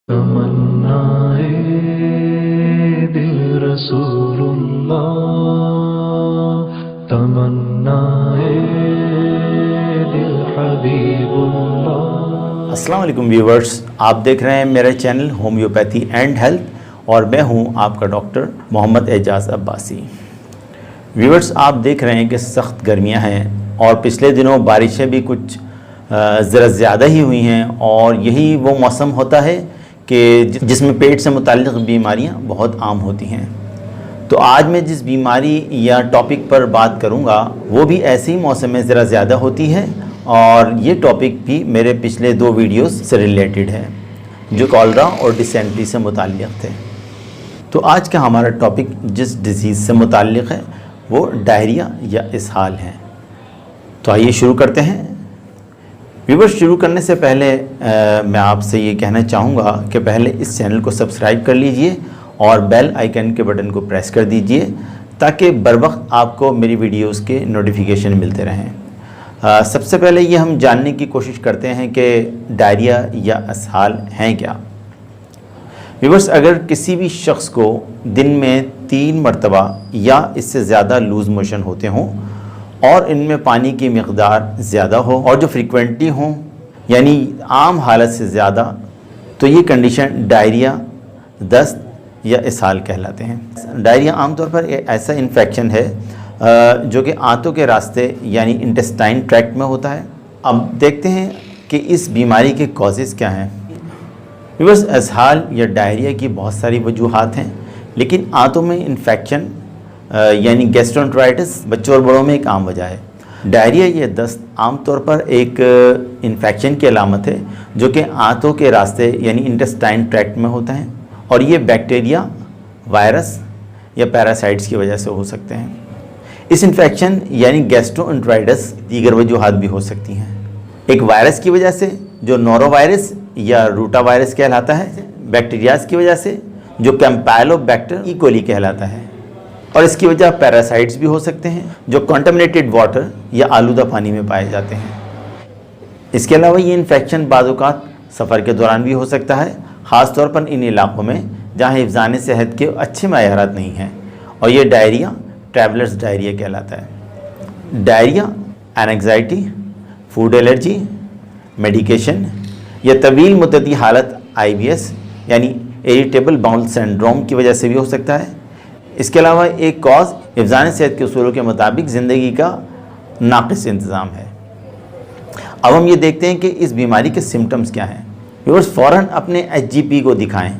तमन्नाए दिल रसूलुल्लाह, तमन्नाए दिल हबीबुल्लाह। अस्सलाम वालेकुम व्यूवर्स, आप देख रहे हैं मेरा चैनल होम्योपैथी एंड हेल्थ और मैं हूं आपका डॉक्टर मोहम्मद एजाज़ अब्बासी। व्यूवर्स, आप देख रहे हैं कि सख्त गर्मियां हैं और पिछले दिनों बारिशें भी कुछ ज़रा ज़्यादा ही हुई हैं और यही वो मौसम होता है कि जिसमें पेट से मुताल्लिक़ बीमारियां बहुत आम होती हैं। तो आज मैं जिस बीमारी या टॉपिक पर बात करूंगा वो भी ऐसे ही मौसम में ज़रा ज़्यादा होती है और ये टॉपिक भी मेरे पिछले 2 वीडियोस से रिलेटेड है जो कॉलरा और डिसेंट्री से मुताल्लिक़ थे। तो आज का हमारा टॉपिक जिस डिज़ीज़ से मुताल्लिक़ है वो डायरिया या इसहाल है। तो आइए शुरू करते हैं। व्यूवर्स, शुरू करने से पहले मैं आपसे ये कहना चाहूँगा कि पहले इस चैनल को सब्सक्राइब कर लीजिए और बेल आइकन के बटन को प्रेस कर दीजिए ताकि बर वक्त आपको मेरी वीडियोस के नोटिफिकेशन मिलते रहें। सबसे पहले ये हम जानने की कोशिश करते हैं कि डायरिया या इसहाल हैं क्या। व्यूवर्स, अगर किसी भी शख्स को दिन में 3 मरतबा या इससे ज़्यादा लूज़ मोशन होते हों और इनमें पानी की मकदार ज़्यादा हो और जो फ्रीक्वेंटली हों यानी आम हालत से ज़्यादा, तो ये कंडीशन डायरिया, दस्त या इसहाल कहलाते हैं। डायरिया आमतौर पर ऐसा इन्फेक्शन है जो कि आंतों के रास्ते यानी इंटेस्टाइन ट्रैक्ट में होता है। अब देखते हैं कि इस बीमारी के कॉजेज़ क्या हैं। बस इसहाल या डायरिया की बहुत सारी वजूहात हैं, लेकिन आंतों में इन्फेक्शन यानी गैस्ट्रोएंटेराइटिस बच्चों और बड़ों में एक आम वजह है। डायरिया या दस्त आमतौर पर एक इन्फेक्शन की अलामत है जो कि आंतों के रास्ते यानी इंटेस्टाइन ट्रैक्ट में होता है और ये बैक्टीरिया, वायरस या पैरासाइट्स की वजह से हो सकते हैं। इस इन्फेक्शन यानी गैस्ट्रोएंटेराइटिस दीगर वजूहात भी हो सकती हैं। एक वायरस की वजह से जो नोरोवायरस या रूटा वायरस कहलाता है, बैक्टीरियाज की वजह से जो कैम्पाइलोबैक्टर इकोली कहलाता है, और इसकी वजह पैरासाइट्स भी हो सकते हैं जो कंटामिनेटेड वाटर या आलूदा पानी में पाए जाते हैं। इसके अलावा ये इन्फेक्शन बाज़ औक़ात सफ़र के दौरान भी हो सकता है, ख़ास तौर पर इन इलाक़ों में जहाँ हिफ़्ज़ान सेहत के अच्छे मयारात नहीं हैं, और ये डायरिया ट्रैवलर्स डायरिया कहलाता है। Diarrhoea, anxiety, food allergy, medication या तवील मुद्दती हालत IBS यानी इरिटेबल बाउल सिंड्रोम की वजह से भी हो सकता है। इसके अलावा एक कॉज हिफ़्ज़ान सेहत के उसूलों के मुताबिक ज़िंदगी का नाक़िस इंतज़ाम है। अब हम ये देखते हैं कि इस बीमारी के सिम्टम्स क्या हैं। व्यूअर्स, फ़ौरन अपने HGP को दिखाएं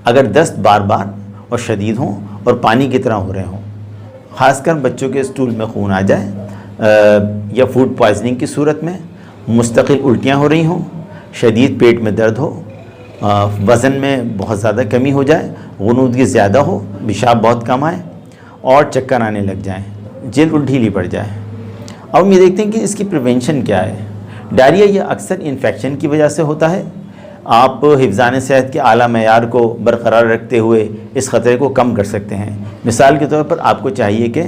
अगर दस्त बार बार और शदीद हों और पानी की तरह हो रहे हों, ख़ासकर बच्चों के स्टूल में खून आ जाए या फूड पॉइजनिंग की सूरत में, मुस्तकिल उल्टियाँ हो रही हों, शदीद पेट में दर्द हो, वज़न में बहुत ज़्यादा कमी हो जाए, गुनूदगी ज़्यादा हो, पेशाब बहुत कम आए और चक्कर आने लग जाएं, जिल्द ढीली पड़ जाए। अब हम ये देखते हैं कि इसकी प्रिवेंशन क्या है। डायरिया ये अक्सर इन्फेक्शन की वजह से होता है। आप हिफ़्ज़ान सेहत के आला मयार को बरकरार रखते हुए इस ख़तरे को कम कर सकते हैं। मिसाल के तौर पर आपको चाहिए कि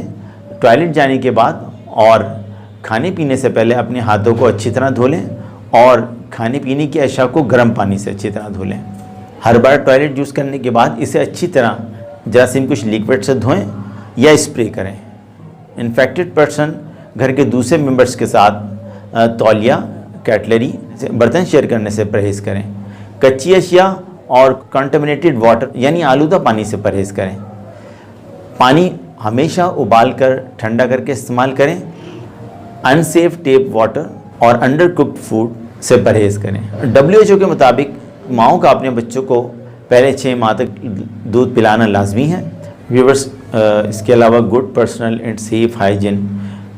टॉयलेट जाने के बाद और खाने पीने से पहले अपने हाथों को अच्छी तरह धो लें और खाने पीने की अशिया को गर्म पानी से अच्छी तरह धो लें। हर बार टॉयलेट यूज़ करने के बाद इसे अच्छी तरह जरासीम कुछ लिक्विड से धोएं या स्प्रे करें। इन्फेक्टेड पर्सन घर के दूसरे मेंबर्स के साथ तौलिया, कैटलरी, बर्तन शेयर करने से परहेज़ करें। कच्ची अशिया और कंटामिनेटेड वाटर यानी आलूदा पानी से परहेज़ करें। पानी हमेशा उबाल कर ठंडा करके इस्तेमाल करें। अनसेफ टेप वाटर और अंडर कुक्ड फूड से परहेज़ करें। WHO के मुताबिक माओं का अपने बच्चों को पहले 6 माह तक दूध पिलाना लाजमी है। व्यूअर्स, इसके अलावा good personal and safe hygiene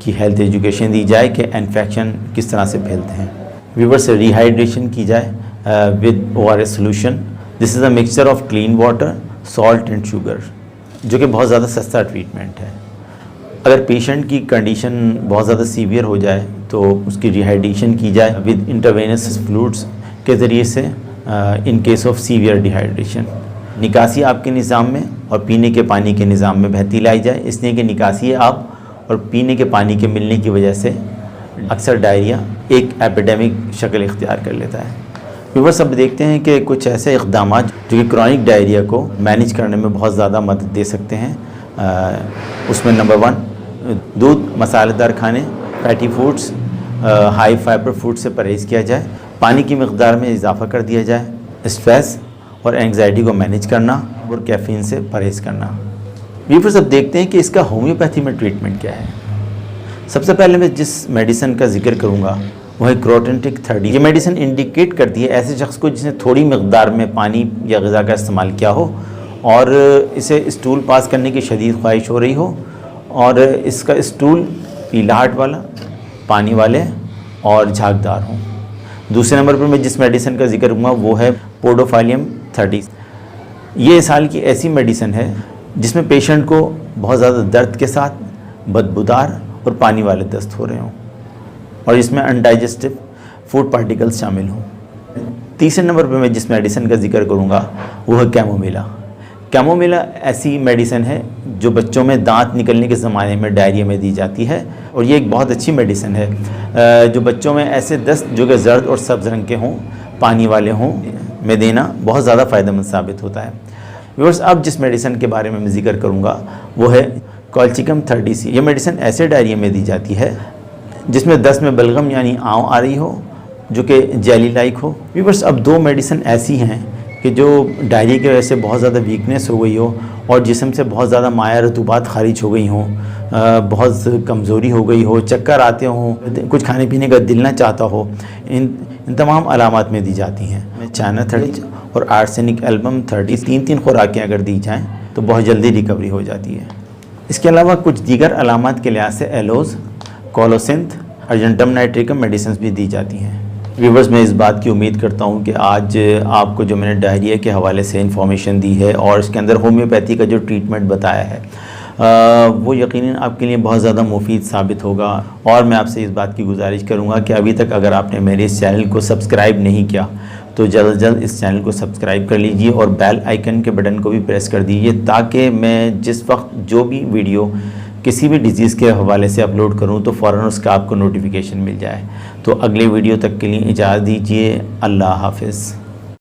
की हेल्थ एजुकेशन दी जाए कि इन्फेक्शन किस तरह से फैलते हैं। व्यूअर्स, रिहाइड्रेशन की जाए with ORS solution. This is a mixture of clean water, salt and sugar, जो कि बहुत ज़्यादा सस्ता ट्रीटमेंट है। अगर पेशेंट की कंडीशन बहुत ज़्यादा सीवियर हो जाए तो उसकी रिहाइड्रेशन की जाए विद इंट्रावेनस फ्लूइड्स के ज़रिए से in case of severe dehydration. निकासी आपके निज़ाम में और पीने के पानी के निज़ाम में बेहतरी लाई जाए, इसलिए कि निकासी आप और पीने के पानी के मिलने की वजह से अक्सर डायरिया एक एपिडेमिक शक्ल इख्तियार कर लेता है। व्यूअर्स, अब देखते हैं कि कुछ ऐसे इक़दाम जो कि क्रॉनिक डायरिया को मैनेज करने में बहुत ज़्यादा मदद दे सकते हैं। उसमें नंबर 1, दूध, मसालेदार खाने, fatty foods, high fibre food से परहेज़ किया जाए, पानी की मकदार में इजाफ़ा कर दिया जाए, स्ट्रेस और एंग्जाइटी को मैनेज करना और कैफ़ीन से परहेज़ करना। व्यूअर्स, अब देखते हैं कि इसका होम्योपैथी में ट्रीटमेंट क्या है। सबसे पहले मैं जिस मेडिसिन का जिक्र करूँगा वो है क्रोटेंटिक 30। ये मेडिसिन इंडिकेट करती है ऐसे शख्स को जिसने थोड़ी मकदार में पानी या ग़िज़ा का इस्तेमाल किया हो और इसे स्टूल पास करने की शदीद ख्वाहिश हो रही हो और इसका स्टूल पीलाहट वाला, पानी वाले और झागदार हों। दूसरे नंबर पर मैं जिस मेडिसिन का जिक्र करूँगा वो है पोडोफाइलियम 30। ये साल की ऐसी मेडिसिन है जिसमें पेशेंट को बहुत ज़्यादा दर्द के साथ बदबूदार और पानी वाले दस्त हो रहे हों और इसमें अनडाइजेस्टिव फूड पार्टिकल्स शामिल हों। तीसरे नंबर पर मैं जिस मेडिसिन का जिक्र करूँगा वो है कैमोमिला। कैमोमिला ऐसी मेडिसिन है जो बच्चों में दांत निकलने के ज़माने में डायरिया में दी जाती है और ये एक बहुत अच्छी मेडिसिन है जो बच्चों में ऐसे दस्त जो कि जर्द और सब्ज़ रंग के हों, पानी वाले हों, में देना बहुत ज़्यादा फ़ायदेमंद साबित होता है। व्यूअर्स, अब जिस मेडिसिन के बारे में मैं जिक्र करूँगा वो है कॉल्चिकम 30C। ये मेडिसिन ऐसे डायरिया में दी जाती है जिसमें दस्त में बलगम यानी आँव आ रही हो जो कि जेली लाइक हो। व्यूअर्स, अब 2 मेडिसिन ऐसी हैं कि जो डायरिया की वजह से बहुत ज़्यादा वीकनेस हो गई हो और जिस्म से बहुत ज़्यादा माया रतूबात खारिज हो गई हों, बहुत कमज़ोरी हो गई हो, चक्कर आते हों, कुछ खाने पीने का दिल ना चाहता हो, इन तमाम अलामात में दी जाती हैं। चाइना 30 और आर्सेनिक एल्बम 30 तीन खुराकें अगर दी जाएँ तो बहुत जल्दी रिकवरी हो जाती है। इसके अलावा कुछ दीगर अलामात के लिहाज से एलोज़, कोलोसिंथ, अर्जेंटम नाइट्रिकम मेडिसिन भी दी जाती हैं। व्यूअर्स, मैं इस बात की उम्मीद करता हूँ कि आज आपको जो मैंने डायरिया के हवाले से इन्फॉर्मेशन दी है और इसके अंदर होम्योपैथी का जो ट्रीटमेंट बताया है वो यकीनन आपके लिए बहुत ज़्यादा मुफीद साबित होगा। और मैं आपसे इस बात की गुजारिश करूँगा कि अभी तक अगर आपने मेरे इस चैनल को सब्सक्राइब नहीं किया तो जल्द से जल्द इस चैनल को सब्सक्राइब कर लीजिए और बेल आइकन के बटन को भी प्रेस कर दीजिए ताकि मैं जिस वक्त जो भी वीडियो किसी भी डिज़ीज़ के हवाले से अपलोड करूं तो फ़ौरन उसका आपको नोटिफिकेशन मिल जाए। तो अगले वीडियो तक के लिए इजाज़त दीजिए। अल्लाह हाफ़िज़।